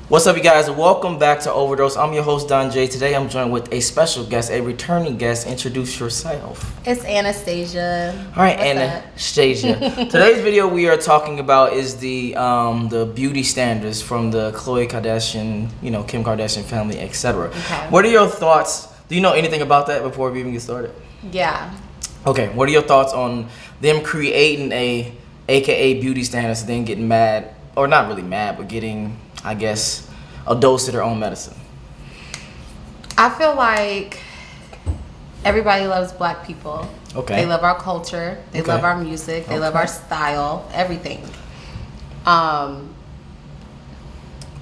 What's up, you guys, and welcome back to Overdose. I'm your host, Jaye. Today I'm joined with a special guest, a returning guest. Introduce yourself. It's Anastasia. All right, Anastasia. Today's video we are talking about is the beauty standards from the Khloe Kardashian, Kim Kardashian family, etc. Okay. What are your thoughts? Do you know anything about that before we even get started? Yeah. Okay, what are your thoughts on them creating AKA beauty standards and then getting mad, or not really mad, but getting, I guess, a dose of their own medicine? I feel like everybody loves Black people. Okay. They love our culture. They love our music. They love our style. Everything.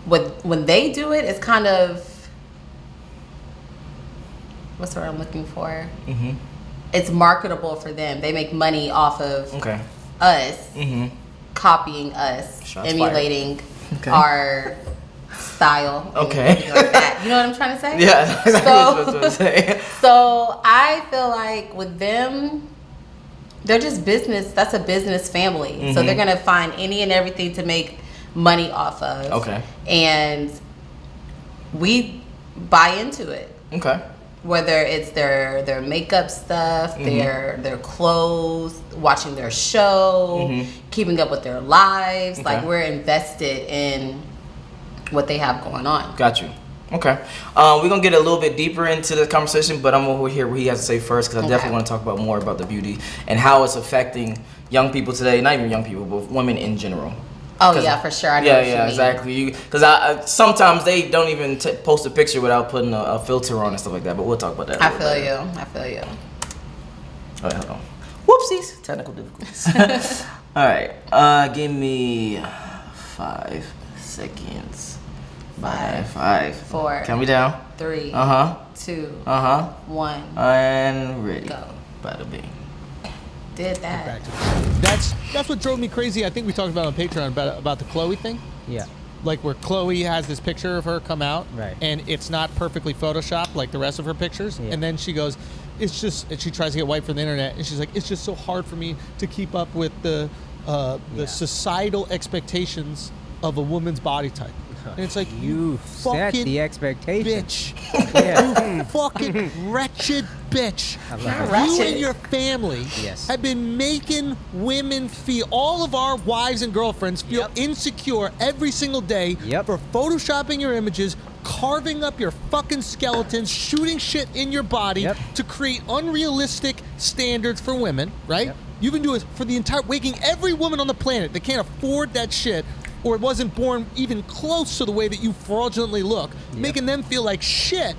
When they do it, it's kind of, what's the word I'm looking for? Mm-hmm. It's marketable for them. They make money off of us, copying us, Shots emulating our style. Okay. Like that. You know what I'm trying to say? Yeah, exactly what I was saying. So I feel like with them, they're just business. That's a business family. So they're going to find any and everything to make money off of. Okay. And we buy into it. Okay. Whether it's their makeup stuff, their clothes, watching their show, keeping up with their lives. Like, we're invested in what they have going on. Got you. Okay. We're going to get a little bit deeper into the conversation, but I'm over here what he has to say first, because I definitely want to talk about more about the beauty and how it's affecting young people today. Not even young people, but women in general. Oh, yeah, for sure. I know what you mean. Exactly. Because I sometimes they don't even post a picture without putting a filter on and stuff like that. But we'll talk about that. I feel you. All right, hold on. Whoopsies. Technical difficulties. All right. Give me 5 seconds. 5, 4. Count me down. 3. 2. 1. And ready. Go. Bada bing. Did that. That's what drove me crazy. I think we talked about on Patreon about the Khloe thing. Yeah. Like where Khloe has this picture of her come out, right, and it's not perfectly photoshopped like the rest of her pictures. Yeah. And then she goes, it's just, and she tries to get wiped from the internet, and she's like, it's just so hard for me to keep up with the societal expectations of a woman's body type. And it's like, you set the expectation, bitch. You fucking wretched bitch. You and your family have been making women feel, all of our wives and girlfriends feel insecure every single day for photoshopping your images, carving up your fucking skeletons, shooting shit in your body to create unrealistic standards for women, right? You've been doing this for the entire, waking every woman on the planet that can't afford that shit, or wasn't born even close to the way that you fraudulently look, making them feel like shit,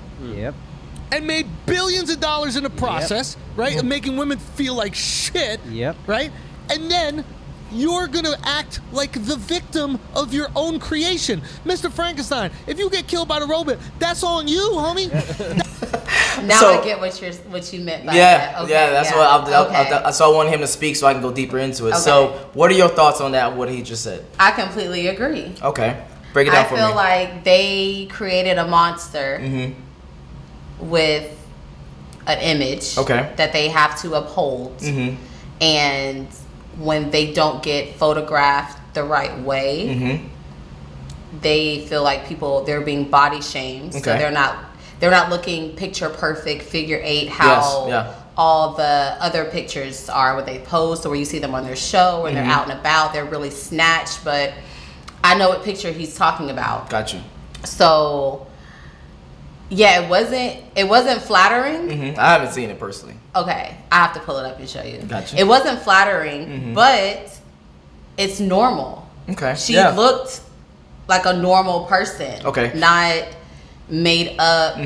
and made billions of dollars in the process, right? Of making women feel like shit, right? And then you're gonna act like the victim of your own creation. Mr. Frankenstein, if you get killed by the robot, that's on you, homie. Now I get what you meant by that. Okay, that's what so I wanted him to speak so I can go deeper into it. Okay. So what are your thoughts on that, what he just said? I completely agree. Okay. Break it down for me. I feel like they created a monster with an image that they have to uphold. And when they don't get photographed the right way, they feel like they're being body shamed. So they're not looking picture perfect, figure 8, how all the other pictures are, where they post or where you see them on their show, when they're out and about, they're really snatched. But I know what picture he's talking about. Got you. So yeah, it wasn't flattering. I haven't seen it personally. Okay, I have to pull it up and show you. Gotcha. It wasn't flattering, but it's normal. Okay. She looked like a normal person. Okay. Not made up,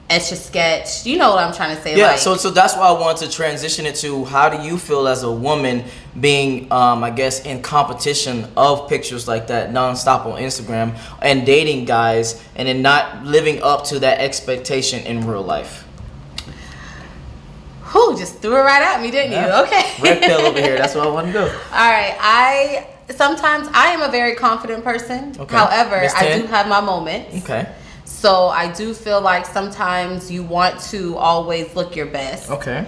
etch a sketch. You know what I'm trying to say? Yeah. So that's why I wanted to transition it to, how do you feel as a woman being, I guess, in competition of pictures like that nonstop on Instagram and dating guys and then not living up to that expectation in real life? Whew, just threw it right at me, didn't you? Okay. Red pill over here. That's what I want to do. All right. Sometimes I am a very confident person. Okay. However, I do have my moments. Okay. So I do feel like sometimes you want to always look your best. Okay.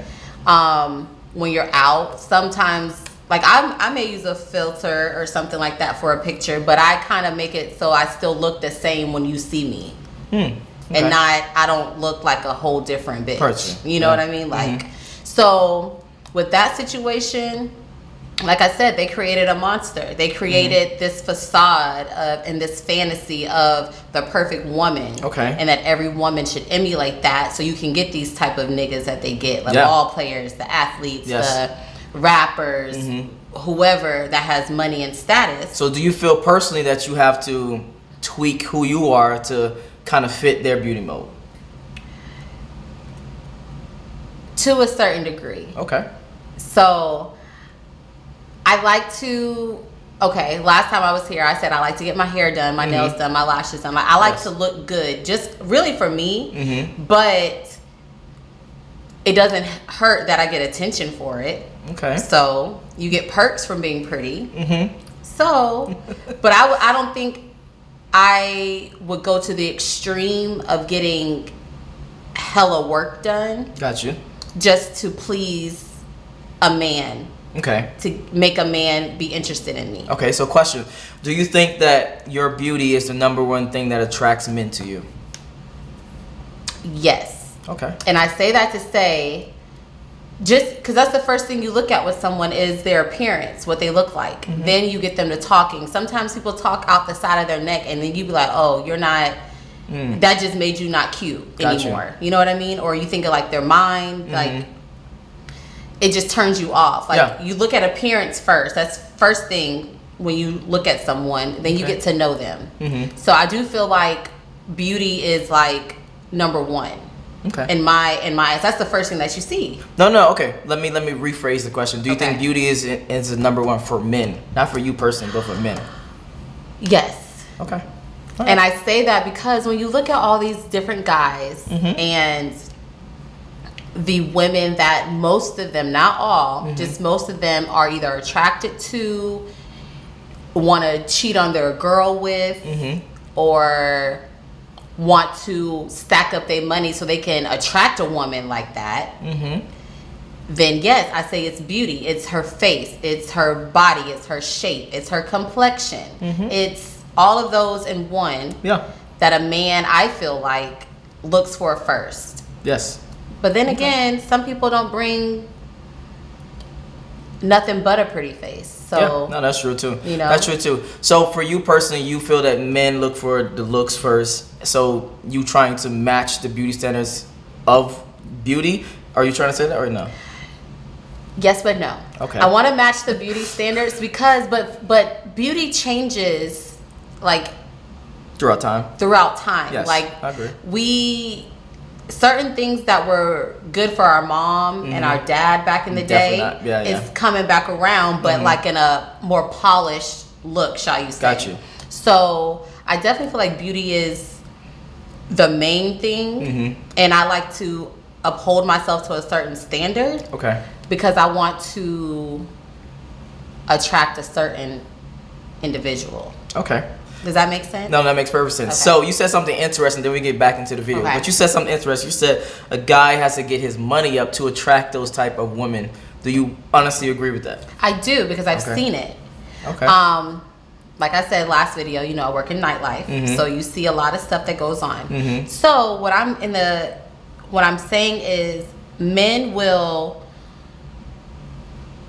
When you're out, sometimes like I may use a filter or something like that for a picture, but I kind of make it so I still look the same when you see me. Okay. And I don't look like a whole different bitch. You know what I mean? Like, so with that situation, like I said, they created a monster. They created this facade of, and this fantasy of the perfect woman. Okay. And that every woman should emulate that, so you can get these type of niggas that they get, like ball players, the athletes, the rappers, whoever that has money and status. So do you feel personally that you have to tweak who you are to kind of fit their beauty mode? To a certain degree. Okay. So I like to, last time I was here, I said I like to get my hair done, my nails done, my lashes done. I like to look good, just really for me, but it doesn't hurt that I get attention for it. Okay. So you get perks from being pretty. So, but I don't think I would go to the extreme of getting hella work done. Got you. Just to please a man. Okay. To make a man be interested in me. Okay, so question. Do you think that your beauty is the number one thing that attracts men to you? Yes. Okay. And I say that to say, just because that's the first thing you look at with someone is their appearance, what they look like. Then you get them to talking. Sometimes people talk out the side of their neck, and then you be like, oh, you're not, that just made you not cute anymore. You know what I mean? Or you think of like their mind, like it just turns you off. Like you look at appearance first. That's first thing when you look at someone. Then you get to know them. So I do feel like beauty is like number one. Okay. In my eyes, that's the first thing that you see. No. Okay. Let me rephrase the question. Do you think beauty is the number one for men, not for you personally, but for men? Yes. Okay. Right. And I say that because when you look at all these different guys and the women that most of them, not all, just most of them are either attracted to, want to cheat on their girl with, or want to stack up their money so they can attract a woman like that, then yes, I say it's beauty. It's her face, it's her body, it's her shape, it's her complexion. It's all of those in one that a man, I feel like, looks for first. Yes. But then again, some people don't bring nothing but a pretty face. So no, that's true too. You know, that's true too. So for you personally, you feel that men look for the looks first. So you trying to match the beauty standards of beauty? Are you trying to say that or no? Yes, but no. Okay. I want to match the beauty standards because, but beauty changes like throughout time. Yes, like I agree. Certain things that were good for our mom and our dad back in the day is coming back around, but like in a more polished look, shall you say. Got you. So I definitely feel like beauty is the main thing, and I like to uphold myself to a certain standard. Okay. Because I want to attract a certain individual. Okay. Does that make sense? No, that makes perfect sense. Okay. So you said something interesting, then we get back into the video. Okay. But you said something interesting. You said a guy has to get his money up to attract those type of women. Do you honestly agree with that? I do, because I've seen it. Okay. Like I said last video, you know, I work in nightlife, so you see a lot of stuff that goes on. So what I'm saying is men will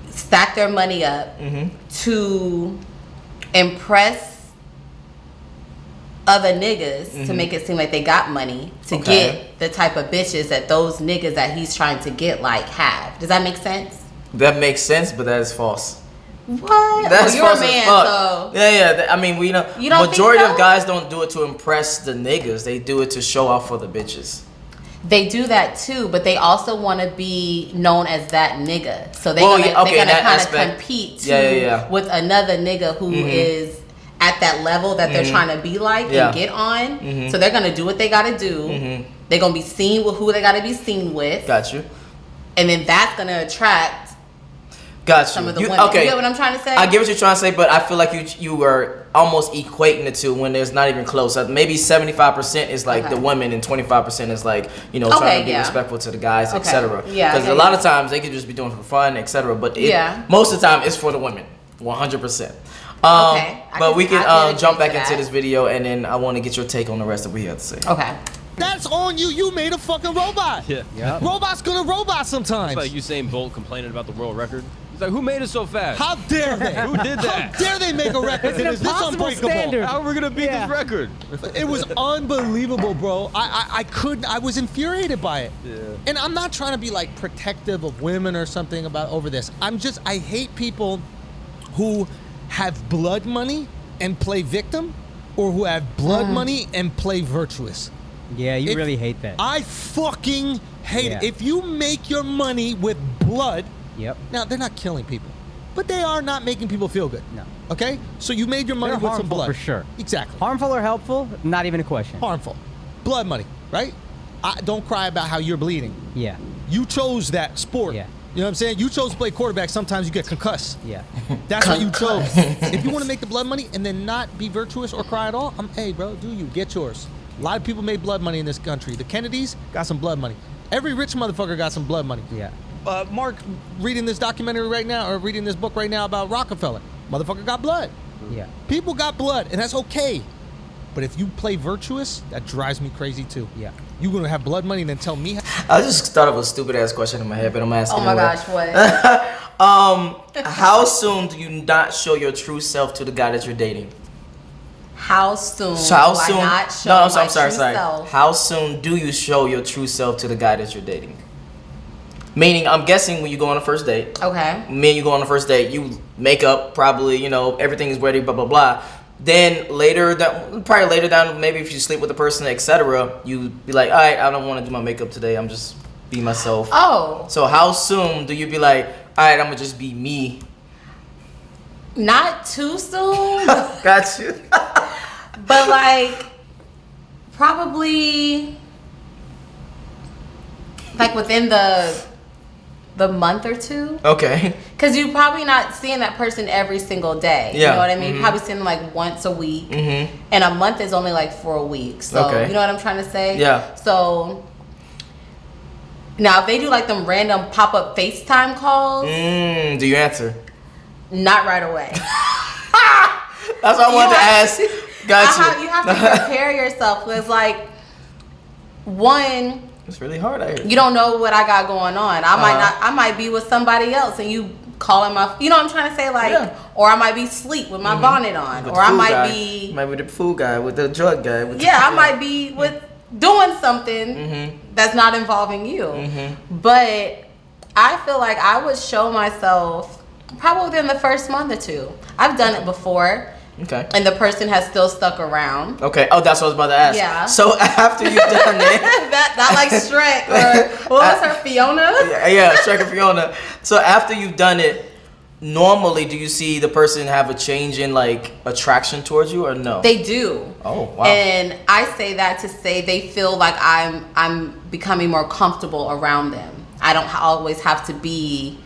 stack their money up to impress other niggas to make it seem like they got money to get the type of bitches that those niggas that he's trying to get like have. Does that make sense? That makes sense, but that is false. What? That's well, you're a man, so yeah. I mean, we know. You don't majority think so? Of guys don't do it to impress the niggas. They do it to show off for the bitches. They do that too, but they also want to be known as that nigga. So they're gonna kind of compete with another nigga who is at that level that they're trying to be like and get on. So they're gonna do what they gotta do. They're gonna be seen with who they gotta be seen with. Got you. And then that's gonna attract Got some you. of the women. Okay. You get what I'm trying to say? I get what you're trying to say, but I feel like you are almost equating the two when there's not even close. Maybe 75% is like the women and 25% is like, you know, trying to be respectful to the guys, etc. Yeah. Because a lot of times they could just be doing it for fun, etc. But most of the time it's for the women, 100%. But we can jump back into this video, and then I want to get your take on the rest of what you have to say. Okay. That's on you. You made a fucking robot. Yeah. Yep. Robot's gonna robot sometimes. It's like Usain Bolt complaining about the world record. He's like, who made it so fast? How dare they? Who did that? How dare they make a record? It's an Is this impossible unbreakable? standard. How are we gonna beat this record? It was unbelievable, bro. I couldn't. I was infuriated by it. Yeah. And I'm not trying to be like protective of women or something over this. I hate people who have blood money and play victim, or who have blood money and play virtuous. Yeah, you really hate that. I fucking hate it. If you make your money with blood, now they're not killing people, but they are not making people feel good. No. Okay? So you made your money They're with some blood. for sure. Exactly. Harmful or helpful? Not even a question. Harmful. Blood money, right? Don't cry about how you're bleeding. Yeah. You chose that sport. Yeah. You know what I'm saying? You chose to play quarterback. Sometimes you get concussed. Yeah. That's what you chose. If you want to make the blood money and then not be virtuous or cry at all, hey, bro, do you. Get yours. A lot of people made blood money in this country. The Kennedys got some blood money. Every rich motherfucker got some blood money. Yeah. Mark, reading this documentary right now, or reading this book right now about Rockefeller. Motherfucker got blood. Yeah. People got blood, and that's okay. But if you play virtuous, that drives me crazy too. Yeah. You're going to have blood money and then tell me. I just thought of a stupid ass question in my head, but I'm asking. Oh my gosh, what? How soon do you not show your true self to the guy that you're dating? How soon? So how soon? I not show No, my I'm sorry. true self? How soon do you show your true self to the guy that you're dating? Meaning, I'm guessing when you go on a first date. Okay. Me and you go on a first date, you make up, probably, you know, everything is ready, blah blah blah. Then probably later down, maybe if you sleep with the person, etc., you be like, all right, I don't want to do my makeup today. I'm just be myself. Oh. So how soon do you be like, all right, I'm gonna just be me? Not too soon. Got you. But like, probably like within the month or two. Okay. Because you're probably not seeing that person every single day. Yeah. You know what I mean? You're probably seeing them like once a week. And a month is only like 4 weeks. So you know what I'm trying to say? Yeah. So now if they do like them random pop-up FaceTime calls. Do you answer? Not right away. That's what I wanted to ask. Got you. You have to prepare yourself. Because like, one, it's really hard out here. you don't know what I got going on. I might be with somebody else and you calling my, you know what I'm trying to say? Like, or I might be asleep with my bonnet on. With or I might guy. be. Might be the food guy, with the drug guy. With I might be with doing something that's not involving you. But I feel like I would show myself probably within the first month or two. I've done it before. Okay. And the person has still stuck around. Okay. Oh, that's what I was about to ask. Yeah. So after you've done it, that like Shrek or what was her, Fiona? Yeah, Shrek and Fiona. So after you've done it, normally do you see the person have a change in like attraction towards you or no? They do. Oh wow. And I say that to say they feel like I'm becoming more comfortable around them. I don't always have to be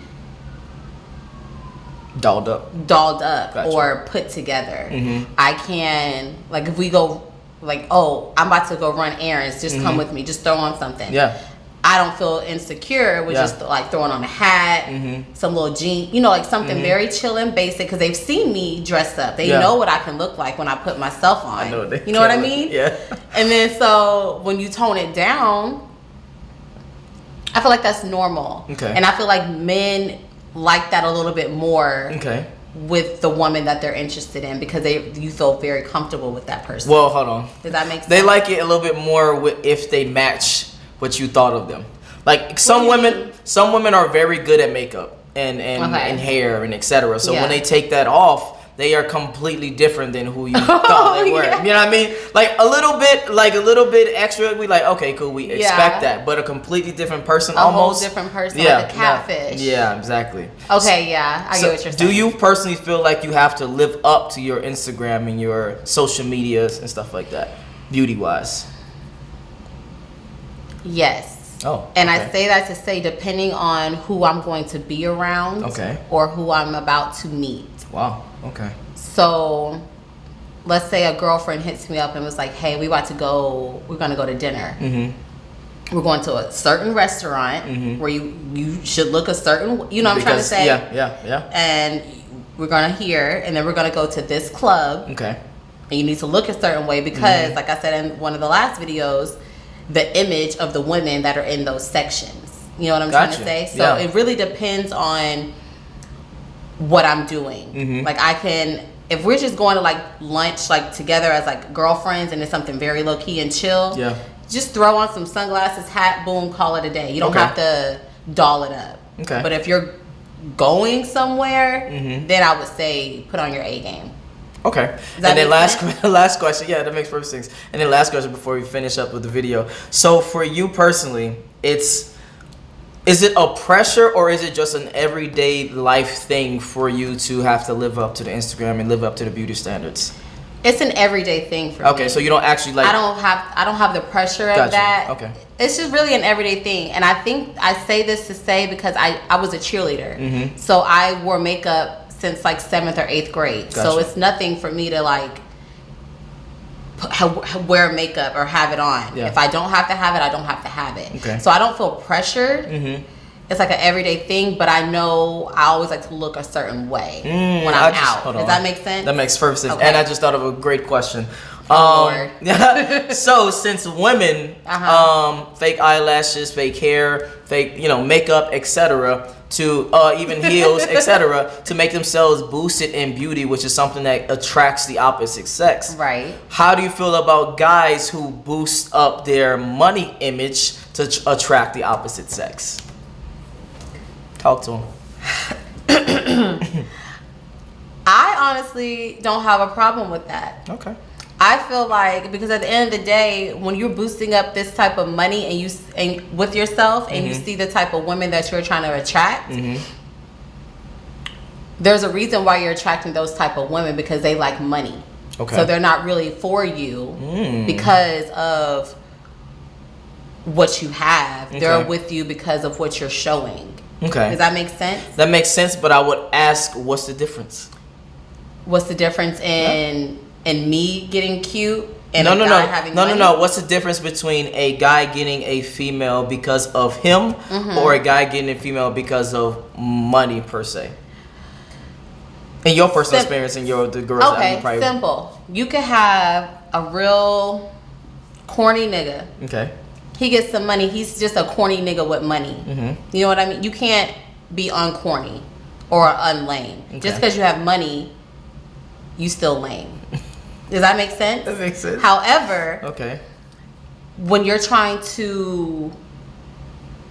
dolled up gotcha. Or put together. I can, like, if we go like, oh, I'm about to go run errands, just come with me, just throw on something. Yeah. I don't feel insecure with just like throwing on a hat, some little jeans, you know, like something very chill and basic, because they've seen me dress up. They know what I can look like when I put myself on. I know you know what I mean? Yeah. And then so when you tone it down, I feel like that's normal. Okay. And I feel like men like that a little bit more. Okay. With the woman that they're interested in, because you feel very comfortable with that person. Well, hold on. Does that make sense? They like it a little bit more if they match what you thought of them. Like some women are very good at makeup and hair and etc. So when they take that off, they are completely different than who you thought they were. You know what I mean? Like a little bit extra. We like, okay, cool. We expect that, but a completely different person, almost whole different person, like a catfish. Yeah, exactly. Okay, I get what you're saying. Do you personally feel like you have to live up to your Instagram and your social medias and stuff like that, beauty wise? Yes. Oh. And I say that to say, depending on who I'm going to be around, or who I'm about to meet. Wow. Okay. So, let's say a girlfriend hits me up and was like, "Hey, we're gonna go to dinner. We're going to a certain restaurant where you should look a certain, you know what I'm trying to say? Yeah. And we're gonna and then we're gonna go to this club. Okay. And you need to look a certain way because, like I said in one of the last videos, the image of the women that are in those sections. You know what I'm trying to say? So it really depends on what I'm doing. Like if we're just going to like lunch like together as like girlfriends and it's something very low key and chill, just throw on some sunglasses, hat, boom, call it a day. You don't have to doll it up. Okay. But if you're going somewhere, then I would say put on your A game. Okay. And then last question. Yeah, that makes perfect sense. And then last question before we finish up with the video. So for you personally, is it a pressure or is it just an everyday life thing for you to have to live up to the Instagram and live up to the beauty standards? It's an everyday thing for me. Okay, so you don't actually like. I don't have the pressure of that. Okay. It's just really an everyday thing, and I think I say this to say because I was a cheerleader, so I wore makeup since like 7th or 8th grade. So it's nothing for me to like wear makeup or have it on. If I don't have to have it, I don't have to have it. Okay. So I don't feel pressured. It's like an everyday thing, but I know I always like to look a certain way when I'm out. Does that make sense? That makes perfect sense. Okay. And I just thought of a great question. Lord. So since women, fake eyelashes, fake hair, fake, makeup, etc., to even heels, etc., to make themselves boosted in beauty, which is something that attracts the opposite sex. Right. How do you feel about guys who boost up their money image to attract the opposite sex? Talk to him. I honestly don't have a problem with that. Okay. I feel like, because at the end of the day, when you're boosting up this type of money and with yourself and you see the type of women that you're trying to attract, there's a reason why you're attracting those type of women, because they like money. Okay. So they're not really for you because of what you have. Okay. They're with you because of what you're showing. Okay. Does that make sense? That makes sense, but I would ask, what's the difference? What's the difference in me getting cute and a guy having money? No. What's the difference between a guy getting a female because of him or a guy getting a female because of money per se? In your personal experience and the girls that you probably... simple. You could have a real corny nigga. Okay. He gets some money. He's just a corny nigga with money. You know what I mean? You can't be uncorny or unlame. Okay. Just because you have money, you still lame. Does that make sense? That makes sense. However, when you're trying to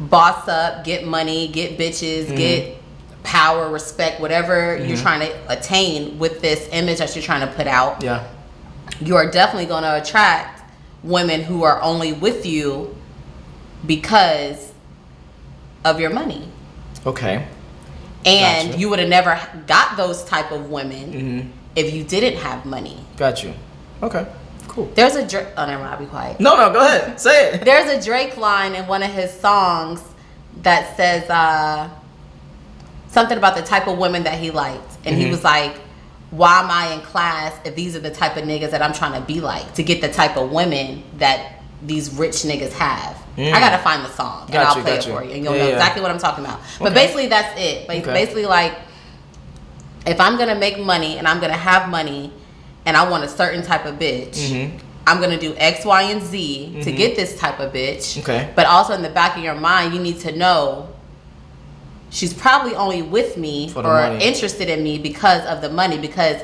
boss up, get money, get bitches, get power, respect, whatever you're trying to attain with this image that you're trying to put out, you are definitely going to attract women who are only with you because of your money. Okay. And you would have never got those type of women if you didn't have money. Got you. Okay. Cool. There's a Drake... Oh, never mind. I'll be quiet. No, go ahead. Say it. There's a Drake line in one of his songs that says something about the type of women that he liked. And he was like, why am I in class if these are the type of niggas that I'm trying to be like, to get the type of women that these rich niggas have? I gotta find the song and I'll play it for you and you'll know exactly what I'm talking about. But basically that's it. Basically, like, if I'm gonna make money and I'm gonna have money and I want a certain type of bitch, I'm gonna do X, Y, and Z to get this type of bitch. Okay. But also in the back of your mind, you need to know she's probably only with me or interested in me because of the money. Because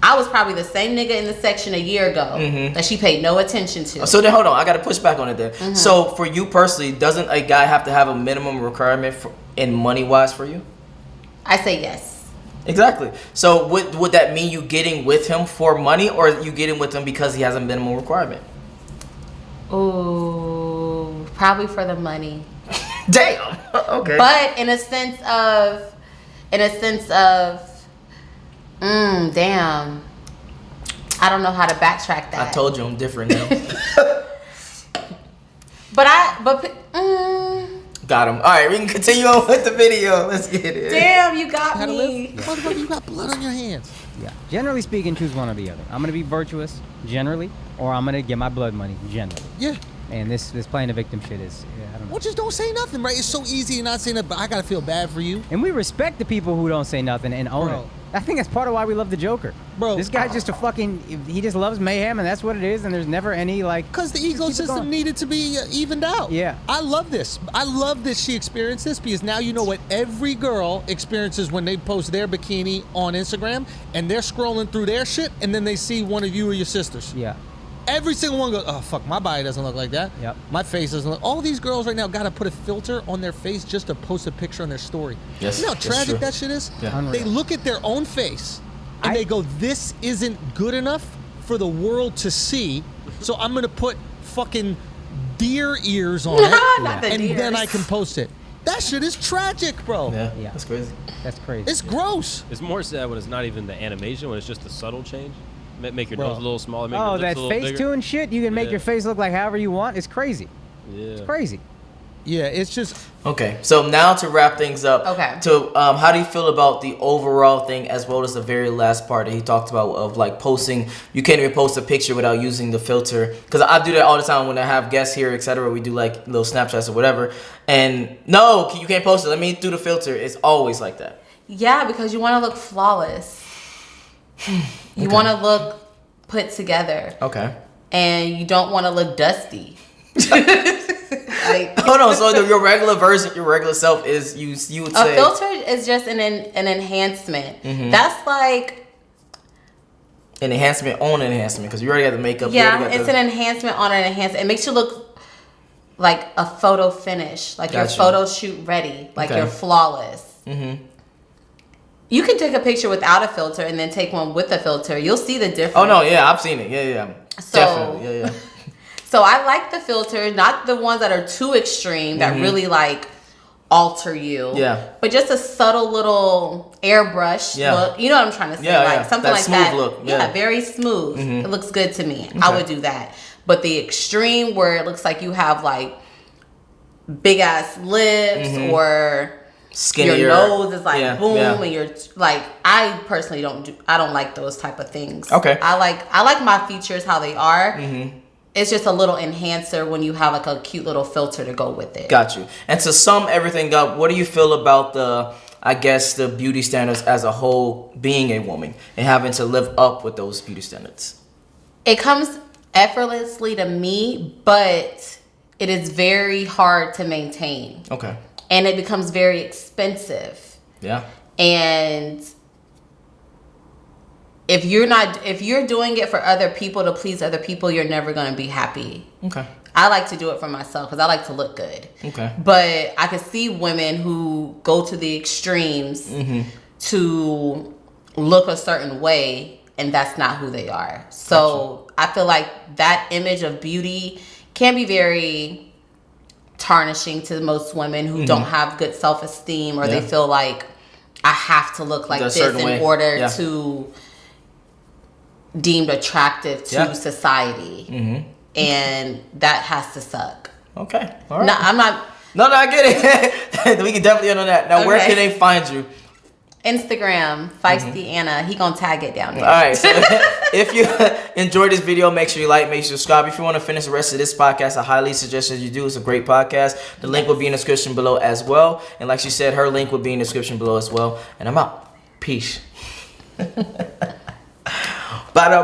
I was probably the same nigga in the section a year ago that she paid no attention to. So then, hold on, I got to push back on it there. So for you personally, doesn't a guy have to have a minimum requirement in money-wise for you? I say yes. Exactly. So would that mean you getting with him for money, or you getting with him because he has a minimum requirement? Ooh, probably for the money. Damn. Okay. But in a sense of, damn, I don't know how to backtrack that. I told you I'm different now. but Got him. All right, we can continue on with the video. Let's get it. Damn, you got How to me. live? Motherfucker, you got blood on your hands. Yeah. Generally speaking, choose one or the other. I'm gonna be virtuous, generally, or I'm gonna get my blood money, generally. Yeah. And this playing the victim shit is, I don't know. Well, just don't say nothing, right? It's so easy to not say nothing, but I gotta feel bad for you. And we respect the people who don't say nothing and own Bro. it. I think that's part of why we love the Joker. Bro. This guy's just a fucking, he just loves mayhem, and that's what it is, and there's never any, like... Because the just keep it ecosystem going. needed to be evened out. Yeah. I love this. I love that she experienced this because now you know what every girl experiences when they post their bikini on Instagram and they're scrolling through their shit and then they see one of you or your sisters. Yeah. Every single one goes, oh, fuck, my body doesn't look like that. Yep. My face doesn't look... All these girls right now got to put a filter on their face just to post a picture on their story. Yes, You know how that's tragic true. that shit is? Yeah. Unreal. They look at their own face and they go, this isn't good enough for the world to see, so I'm going to put fucking deer ears on it, Not the and deers. then I can post it. That shit is tragic, bro. Yeah, Yeah. that's crazy. That's crazy. It's gross. It's more sad when it's not even the animation, when it's just the subtle change. Make your Bro. nose a little smaller, make your Oh, lips that a little bigger. Facetune shit, you can make Yeah. your face look like however you want. It's crazy. Yeah. It's crazy. Yeah, it's just... Okay, so now to wrap things up. Okay. To how do you feel about the overall thing as well as the very last part that he talked about of like posting? You can't even post a picture without using the filter, because I do that all the time when I have guests here, etc. We do like little Snapchats or whatever, and no, you can't post it. Let me do the filter. It's always like that. Yeah, because you want to look flawless. You want to look put together. Okay. And you don't want to look dusty. Like, Hold on. So your regular version, your regular self is you would a say filter is just an enhancement. That's like, an enhancement on an enhancement, because you already got the makeup. you yeah, already got it's the, an enhancement on an enhancement. It makes you look like a photo finish, like your Gotcha. photo shoot ready, like Okay. you're flawless. You can take a picture without a filter and then take one with a filter. You'll see the difference. Oh no, yeah, I've seen it. Yeah. So- Definitely. Yeah. So I like the filter, not the ones that are too extreme that really like alter you. Yeah. But just a subtle little airbrush look. You know what I'm trying to say? Yeah, like yeah. something That like smooth that. look, Yeah, yeah. very smooth. It looks good to me. I would do that. But the extreme where it looks like you have like big ass lips or Skinnier. your nose is like boom yeah. and you're like, I personally don't like those type of things. Okay. I like my features how they are. It's just a little enhancer when you have like a cute little filter to go with it. Got you. And to sum everything up, what do you feel about the beauty standards as a whole, being a woman and having to live up with those beauty standards? It comes effortlessly to me, but it is very hard to maintain. Okay. And it becomes very expensive. Yeah. And if you're doing it for other people to please other people, you're never going to be happy. Okay. I like to do it for myself because I like to look good. Okay. But I can see women who go to the extremes to look a certain way, and that's not who they are. So I feel like that image of beauty can be very tarnishing to most women who don't have good self-esteem, or they feel like I have to look like A this certain in way. order Yeah. to deemed attractive to society. And that has to suck. Okay. All right. No, I'm not. No, I get it. We can definitely end on that. Now, where Okay. can they find you? Instagram, Feisty Anna. He gonna tag it down there. All right. So if you enjoyed this video, make sure you like, make sure you subscribe. If you want to finish the rest of this podcast, I highly suggest that you do. It's a great podcast. The link will be in the description below as well. And like she said, her link will be in the description below as well. And I'm out. Peace. Bada